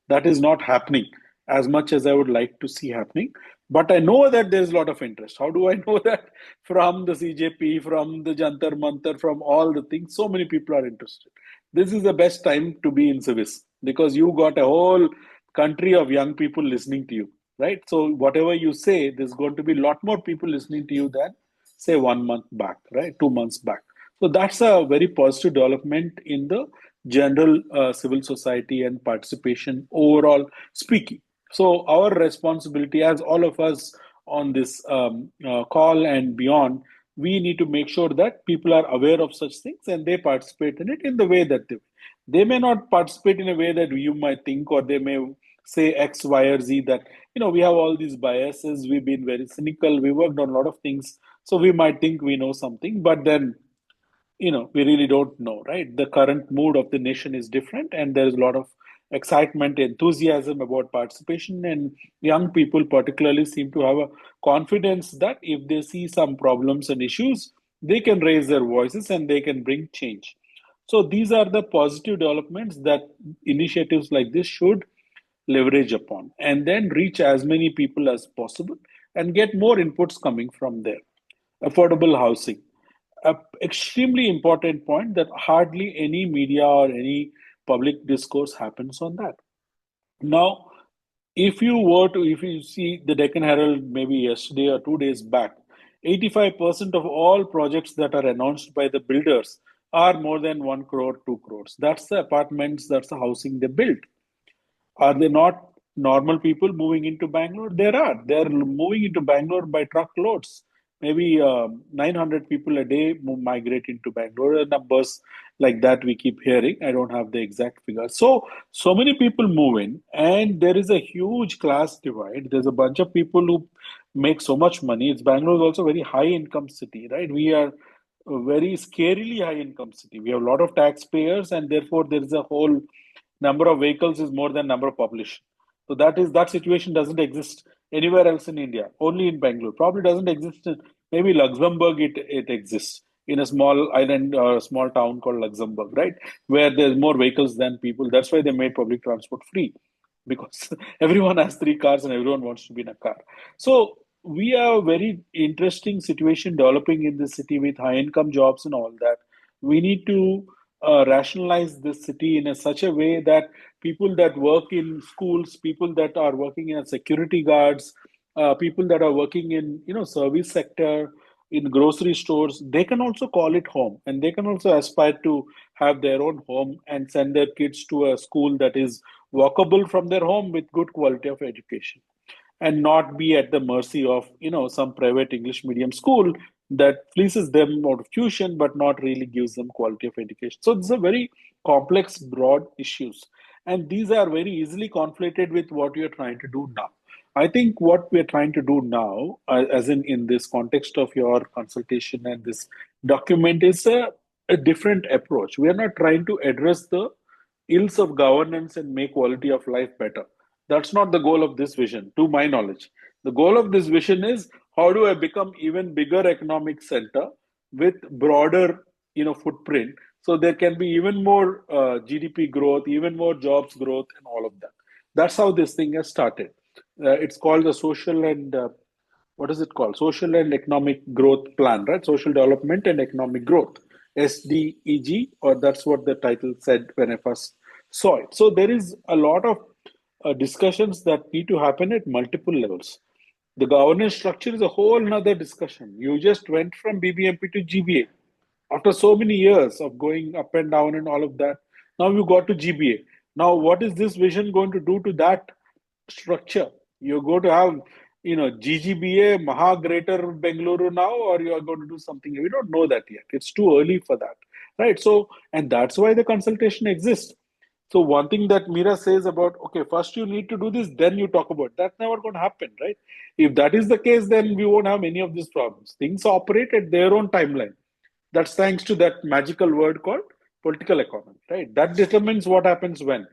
That is not happening as much as I would like to see happening. But I know that there's a lot of interest. How do I know that? From the CJP, from the Jantar Mantar, from all the things, so many people are interested. This is the best time to be in Civis, because you got a whole country of young people listening to you, right? So whatever you say, there's going to be a lot more people listening to you than, say, 1 month back, right? 2 months back. So that's a very positive development in the general civil society and participation overall speaking. So our responsibility, as all of us on this call and beyond, we need to make sure that people are aware of such things and they participate in it in the way that they may not participate in a way that you might think, or they may say X, Y, or Z, that we have all these biases, we've been very cynical, we worked on a lot of things, so we might think we know something, but then we really don't know, right? The current mood of the nation is different, and there is a lot of excitement, enthusiasm about participation, and young people particularly seem to have a confidence that if they see some problems and issues, they can raise their voices and they can bring change. So these are the positive developments that initiatives like this should leverage upon, and then reach as many people as possible and get more inputs coming from there. Affordable housing, a extremely important point that hardly any media or any public discourse happens on that. Now, if you see the Deccan Herald maybe yesterday or 2 days back, 85% of all projects that are announced by the builders are more than 1 crore, 2 crores. That's the apartments, that's the housing they build. Are there not normal people moving into Bangalore? There are. They're moving into Bangalore by truckloads. Maybe 900 people a day migrate into Bangalore. Numbers like that we keep hearing. I don't have the exact figure. So many people move in, and there is a huge class divide. There's a bunch of people who make so much money. Bangalore is also a very high income city, right? We are a very scarily high income city. We have a lot of taxpayers, and therefore there is a whole number of vehicles is more than number of population. So that situation doesn't exist anywhere else in India. Only in Bangalore. Probably doesn't exist in maybe Luxembourg. It exists in a small island or a small town called Luxembourg, right, where there's more vehicles than people. That's why they made public transport free, because everyone has 3 cars and everyone wants to be in a car. So we have a very interesting situation developing in the city with high income jobs and all that. We need to rationalize this city in such a way that people that work in schools, people that are working as security guards, people that are working in service sector, in grocery stores, they can also call it home, and they can also aspire to have their own home and send their kids to a school that is walkable from their home with good quality of education, and not be at the mercy of some private English medium school that fleeces them out of tuition but not really gives them quality of education. So these are very complex, broad issues, and these are very easily conflated with what we are trying to do now. I think what we are trying to do now, as in this context of your consultation and this document, is a different approach. We are not trying to address the ills of governance and make quality of life better. That's not the goal of this vision, to my knowledge. The goal of this vision is, how do I become even bigger economic center with broader, footprint, so there can be even more GDP growth, even more jobs growth, and all of that. That's how this thing has started. It's called the social and what is it called? Social and Economic Growth Plan, right? Social Development and Economic Growth, SDEG, or that's what the title said when I first saw it. So there is a lot of discussions that need to happen at multiple levels. The governance structure is a whole nother discussion. You just went from BBMP to GBA after so many years of going up and down and all of that. Now you got to GBA. Now, what is this vision going to do to that structure? You're going to have, GGBA, Maha Greater Bengaluru now, or you are going to do something. We don't know that yet. It's too early for that, right? So, and that's why the consultation exists. So one thing that Meera says about, okay, first you need to do this, then you talk about it. That's never going to happen, right? If that is the case, then we won't have many of these problems. Things operate at their own timeline. That's thanks to that magical word called political economy, right? That determines what happens when.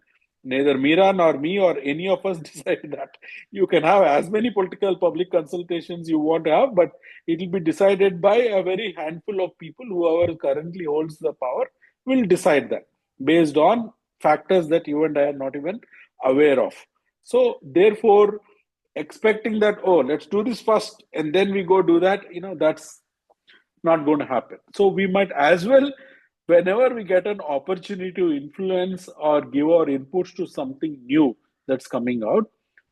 Neither Meera nor me or any of us decide that. You can have as many political public consultations you want to have, but it will be decided by a very handful of people. Whoever currently holds the power will decide that based on factors that you and I are not even aware of. So, therefore, expecting that, oh, let's do this first and then we go do that, that's not going to happen. So we might as well, whenever we get an opportunity to influence or give our inputs to something new that's coming out,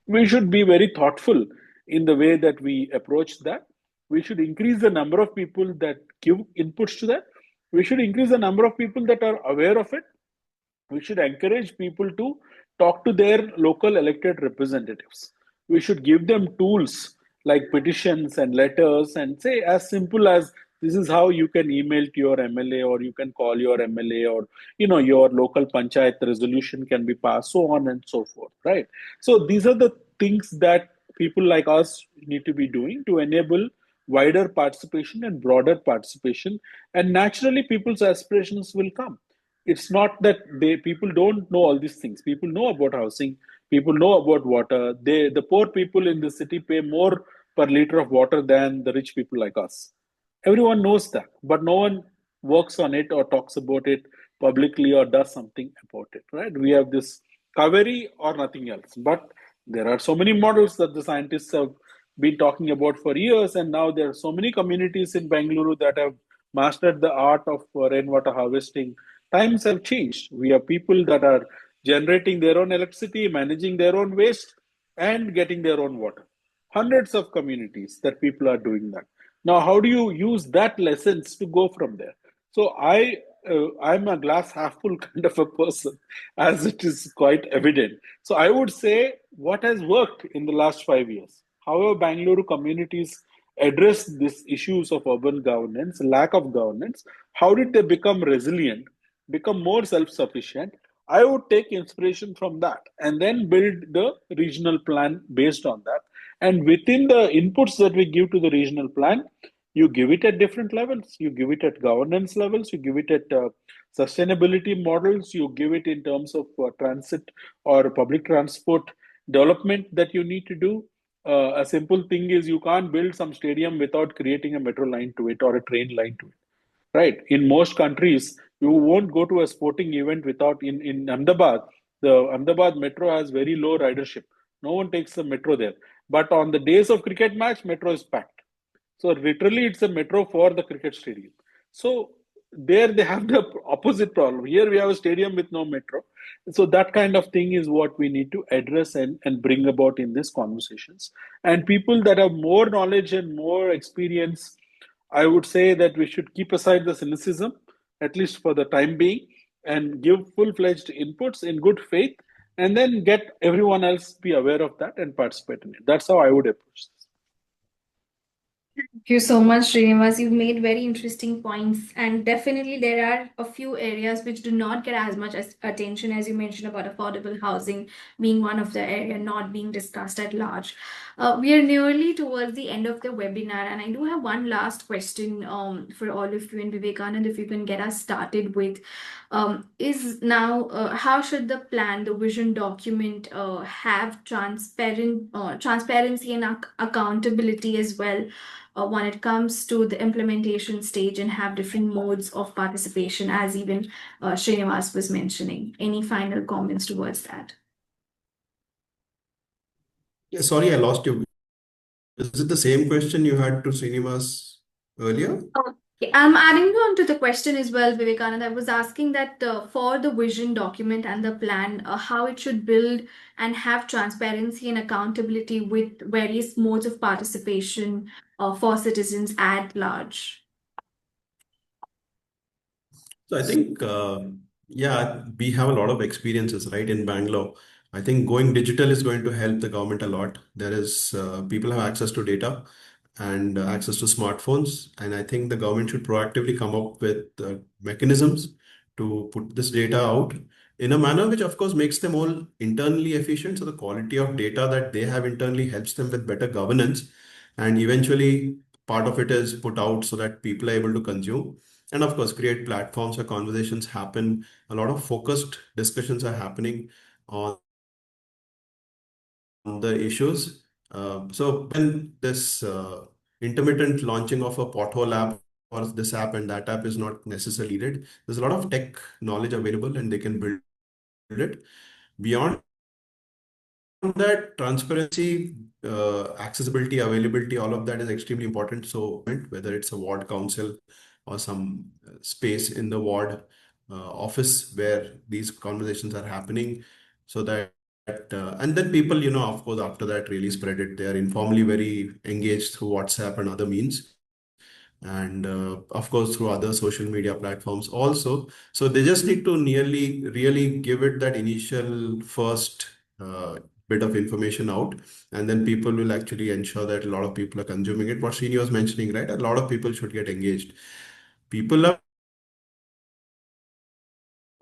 we should be very thoughtful in the way that we approach that. We should increase the number of people that give inputs to that. We should increase the number of people that are aware of it. We should encourage people to talk to their local elected representatives. We should give them tools like petitions and letters and say as simple as this is how you can email to your MLA or you can call your MLA or your local panchayat resolution can be passed, so on and so forth, right? So these are the things that people like us need to be doing to enable wider participation and broader participation, and naturally people's aspirations will come. It's not that people don't know all these things. People know about housing, people know about water. The poor people in the city pay more per liter of water than the rich people like us. Everyone knows that, but no one works on it or talks about it publicly or does something about it, right? We have this Kaveri or nothing else, but there are so many models that the scientists have been talking about for years, and now there are so many communities in Bengaluru that have mastered the art of rainwater harvesting. Times have changed. We have people that are generating their own electricity, managing their own waste, and getting their own water. Hundreds of communities that people are doing that. Now, how do you use that lessons to go from there? So I'm a glass half full kind of a person, as it is quite evident. So I would say what has worked in the last 5 years. However, Bangalore communities address these issues of urban governance, lack of governance. How did they become resilient, become more self-sufficient? I would take inspiration from that and then build the regional plan based on that. And within the inputs that we give to the regional plan, you give it at different levels. You give it at governance levels, you give it at sustainability models, you give it in terms of transit or public transport development that you need to do. A simple thing is you can't build some stadium without creating a metro line to it or a train line to it, right? In most countries, you won't go to a sporting event without, in Ahmedabad, the Ahmedabad metro has very low ridership. No one takes the metro there. But on the days of cricket match, metro is packed. So literally, it's a metro for the cricket stadium. So there they have the opposite problem. Here we have a stadium with no metro. So that kind of thing is what we need to address and bring about in these conversations. And people that have more knowledge and more experience, I would say that we should keep aside the cynicism, at least for the time being, and give full-fledged inputs in good faith, and then get everyone else be aware of that and participate in it. That's how I would approach this. Thank you so much, Srinivas. You've made very interesting points, and definitely there are a few areas which do not get as much attention as you mentioned about affordable housing being one of the area not being discussed at large. We are nearly towards the end of the webinar, and I do have one last question for all of you, and Vivekanand, if you can get us started with is now how should the plan, the vision document, have transparency and accountability as well when it comes to the implementation stage and have different modes of participation, as even Srinivas was mentioning. Any final comments towards that? Yeah, sorry, I lost you. Is it the same question you had to Srinivas earlier? I'm adding on to the question as well, Vivekanand. I was asking that for the vision document and the plan, how it should build and have transparency and accountability with various modes of participation for citizens at large. So I think, yeah, we have a lot of experiences, right, in Bangalore. I think going digital is going to help the government a lot. There is people have access to data and access to smartphones, and I think the government should proactively come up with mechanisms to put this data out in a manner which, of course, makes them all internally efficient. So the quality of data that they have internally helps them with better governance, and eventually part of it is put out so that people are able to consume. and of course create platforms where conversations happen. A lot of focused discussions are happening on the issues. So when this intermittent launching of a pothole app or this app and that app is not necessarily needed, there's a lot of tech knowledge available and they can build it. Beyond that, transparency, accessibility, availability, all of that is extremely important. So whether it's a ward council or some space in the ward office where these conversations are happening, so that and then people, of course, after that really spread it. They are informally very engaged through WhatsApp and other means, and of course through other social media platforms also. So they just need to nearly really give it that initial first bit of information out, and then people will actually ensure that a lot of people are consuming it. What Srini was mentioning, right? A lot of people should get engaged. People are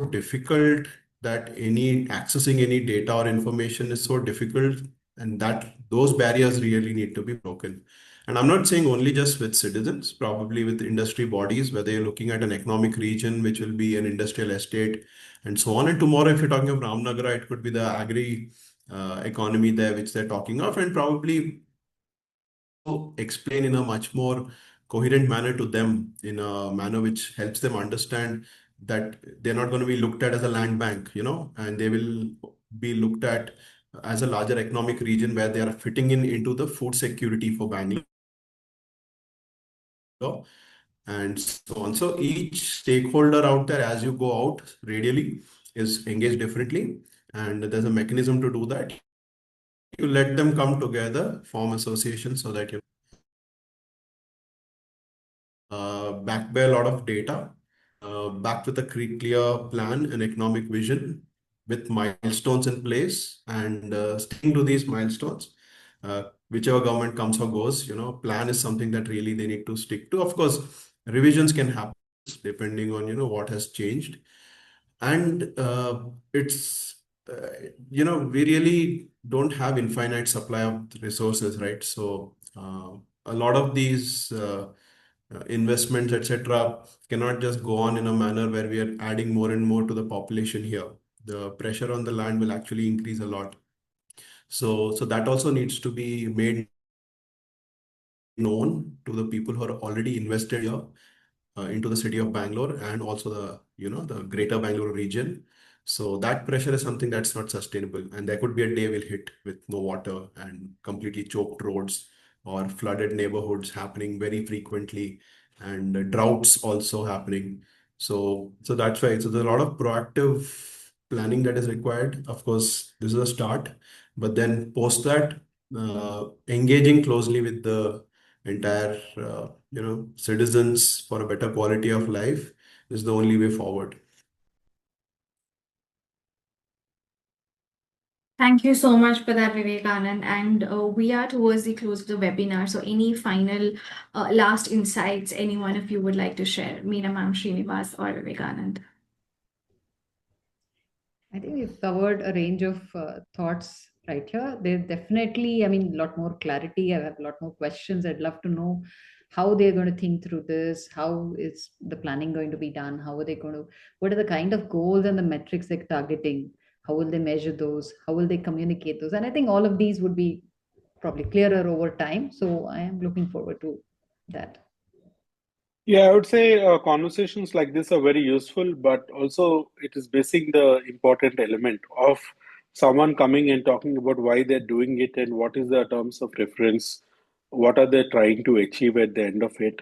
difficult, that any accessing any data or information is so difficult, and that those barriers really need to be broken. And I'm not saying only just with citizens, probably with industry bodies, whether you're looking at an economic region, which will be an industrial estate and so on. And tomorrow, if you're talking of Ramnagara, it could be the agri economy there, which they're talking of, and probably explain in a much more coherent manner to them, in a manner which helps them understand that they're not going to be looked at as a land bank, and they will be looked at as a larger economic region where they are fitting in into the food security for Bangalore and so on. So each stakeholder out there, as you go out radially, is engaged differently, and there's a mechanism to do that. You let them come together, form associations, so that you backed by a lot of data, backed with a clear plan and economic vision with milestones in place, and sticking to these milestones. Whichever government comes or goes, plan is something that really they need to stick to. Of course, revisions can happen depending on, what has changed. And it's, we really don't have infinite supply of resources, right? So a lot of these investments, etc., cannot just go on in a manner where we are adding more and more to the population here. The pressure on the land will actually increase a lot. So that also needs to be made known to the people who are already invested here into the city of Bangalore and also the greater Bangalore region. So that pressure is something that's not sustainable. And there could be a day we'll hit with no water and completely choked roads or flooded neighborhoods happening very frequently, and droughts also happening. So that's why. So there's a lot of proactive planning that is required. Of course, this is a start, but then post that, engaging closely with the entire citizens for a better quality of life is the only way forward. Thank you so much for that, Vivekanand. And we are towards the close of the webinar. So, any final last insights any one of you would like to share? Meera ma'am, Srinivas, or Vivekanand? I think we've covered a range of thoughts right here. There's definitely, a lot more clarity. I have a lot more questions. I'd love to know how they're going to think through this. How is the planning going to be done? How are they going to, what are the kind of goals and the metrics they're targeting? How will they measure those? How will they communicate those? And I think all of these would be probably clearer over time. So I am looking forward to that. Yeah, I would say conversations like this are very useful, but also it is missing the important element of someone coming and talking about why they're doing it and what is the terms of reference, what are they trying to achieve at the end of it.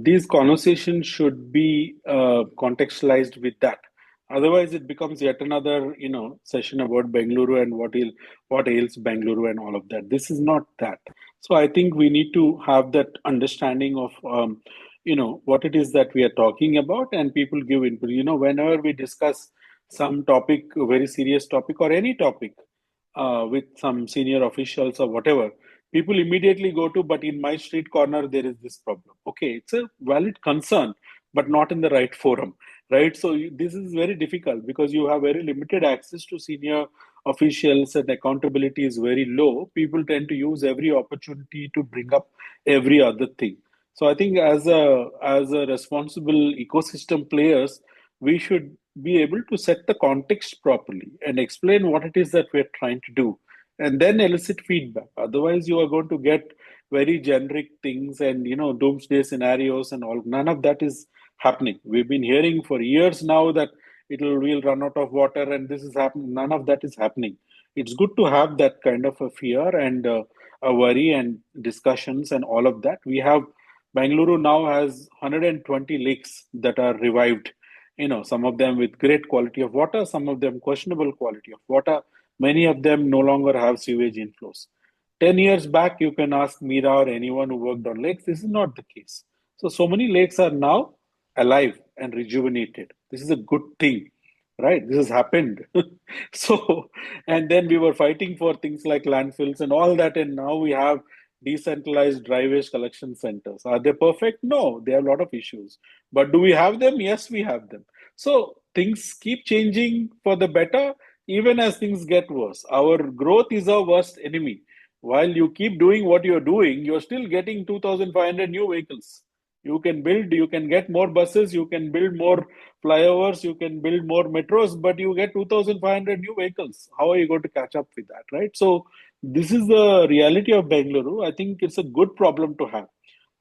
These conversations should be contextualized with that. Otherwise, it becomes yet another, session about Bengaluru and what ails Bengaluru and all of that. This is not that. So I think we need to have that understanding of what it is that we are talking about, and people give input. Whenever we discuss some topic, a very serious topic or any topic, with some senior officials or whatever, people immediately go to, but in my street corner there is this problem. Okay, it's a valid concern, but not in the right forum, right? So this is very difficult because you have very limited access to senior officials and accountability is very low. People tend to use every opportunity to bring up every other thing. So I think as a responsible ecosystem players, we should be able to set the context properly and explain what it is that we're trying to do, and then elicit feedback. Otherwise, you are going to get very generic things and doomsday scenarios and all. None of that is happening. We've been hearing for years now that we'll run out of water and this is happening. None of that is happening. It's good to have that kind of a fear and a worry and discussions and all of that. We have Bangalore now has 120 lakes that are revived. Some of them with great quality of water, some of them questionable quality of water. Many of them no longer have sewage inflows. 10 years back, you can ask Meera or anyone who worked on lakes. This is not the case. So many lakes are now alive and rejuvenated. This is a good thing, right? This has happened. So, and then we were fighting for things like landfills and all that, and now we have decentralized dry waste collection centers. Are they perfect? No, they have a lot of issues. But do we have them? Yes, we have them. So things keep changing for the better, even as things get worse. Our growth is our worst enemy. While you keep doing what you're doing, you're still getting 2,500 new vehicles. You can build, you can get more buses, you can build more flyovers, you can build more metros, but you get 2,500 new vehicles. How are you going to catch up with that, right? So this is the reality of Bengaluru. I think it's a good problem to have.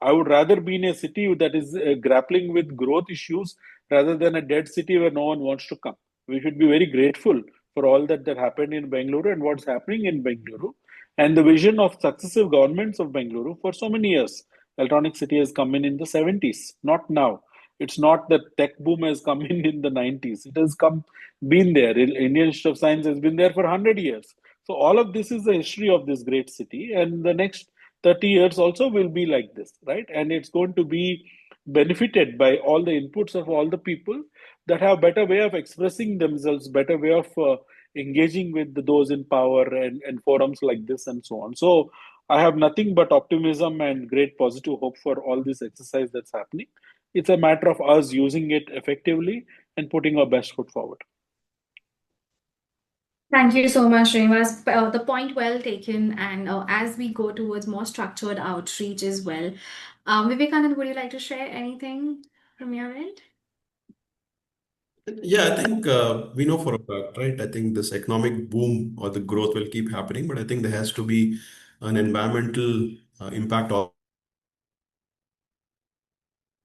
I would rather be in a city that is grappling with growth issues rather than a dead city where no one wants to come. We should be very grateful for all that happened in Bengaluru and what's happening in Bengaluru and the vision of successive governments of Bengaluru for so many years. Electronic City has come in the 70s, not now. It's not that tech boom has come in the 90s. It has been there. Indian Institute of Science has been there for 100 years. So all of this is the history of this great city, and the next 30 years also will be like this, right? And it's going to be benefited by all the inputs of all the people that have better way of expressing themselves, better way of engaging with those in power and forums like this and so on. So I have nothing but optimism and great positive hope for all this exercise that's happening. It's a matter of us using it effectively and putting our best foot forward. Thank you so much, Srinivas. The point well taken. And as we go towards more structured outreach as well, Vivekanand, would you like to share anything from your end? Yeah, I think we know for a fact, right? I think this economic boom or the growth will keep happening, but I think there has to be an environmental impact.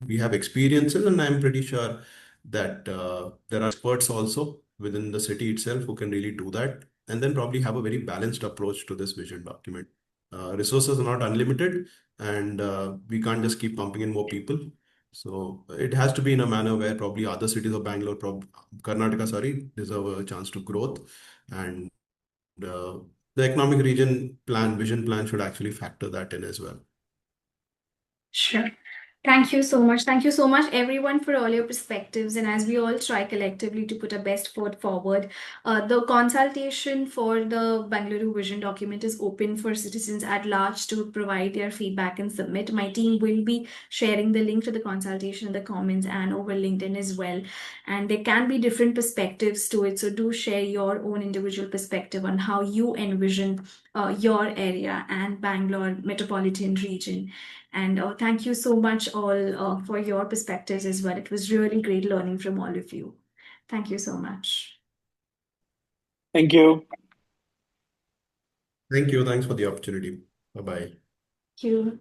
We have experiences, and I'm pretty sure that there are experts also within the city itself who can really do that, and then probably have a very balanced approach to this vision document. Resources are not unlimited, and we can't just keep pumping in more people. So it has to be in a manner where probably other cities of Bangalore, Karnataka, sorry, deserve a chance to growth, and uh, the economic region plan, vision plan should actually factor that in as well. Sure. Thank you so much. Thank you so much, everyone, for all your perspectives. And as we all try collectively to put our best foot forward, the consultation for the Bangalore Vision document is open for citizens at large to provide their feedback and submit. My team will be sharing the link to the consultation in the comments and over LinkedIn as well. And there can be different perspectives to it. So do share your own individual perspective on how you envision your area and Bangalore Metropolitan Region. And thank you so much all for your perspectives as well. It was really great learning from all of you. Thank you so much. Thank you. Thank you. Thanks for the opportunity. Bye-bye. Thank you.